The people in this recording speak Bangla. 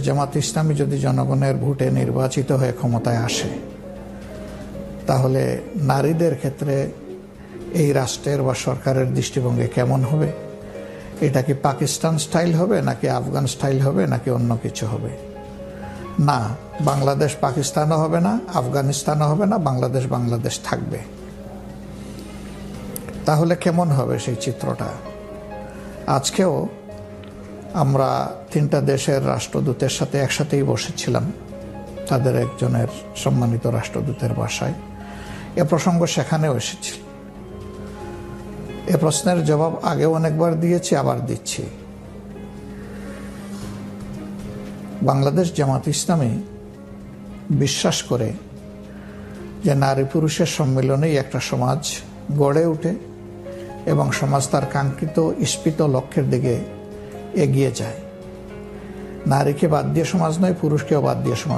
জামাত ইসলামী যদি জনগণের ভোটে নির্বাচিত হয়ে ক্ষমতায় আসে, তাহলে নারীদের ক্ষেত্রে এই রাষ্ট্রের বা সরকারের দৃষ্টিভঙ্গি কেমন হবে? এটা কি পাকিস্তান স্টাইল হবে, নাকি আফগান স্টাইল হবে, নাকি অন্য কিছু হবে? না, বাংলাদেশ পাকিস্তানও হবে না, আফগানিস্তানও হবে না, বাংলাদেশ থাকবে। তাহলে কেমন হবে সেই চিত্রটা? আজকেও আমরা 3টা দেশের রাষ্ট্রদূতের সাথে একসাথেই বসেছিলাম, তাদের একজনের সম্মানিত রাষ্ট্রদূতের বাসায়। এ প্রসঙ্গ সেখানেও এসেছিল। এ প্রশ্নের জবাব আগেও অনেকবার দিয়েছি, আবার দিচ্ছি। বাংলাদেশ জামাত ইসলামী বিশ্বাস করে যে নারী পুরুষের সম্মিলনেই একটা সমাজ গড়ে ওঠে এবং সমাজ তার কাঙ্ক্ষিত ইস্পিত লক্ষ্যের দিকে এগিয়ে যায়। নারীকে বাদ দিয়ে সমাজ নয়, পুরুষকেও বাদ দিয়ে সমাজ।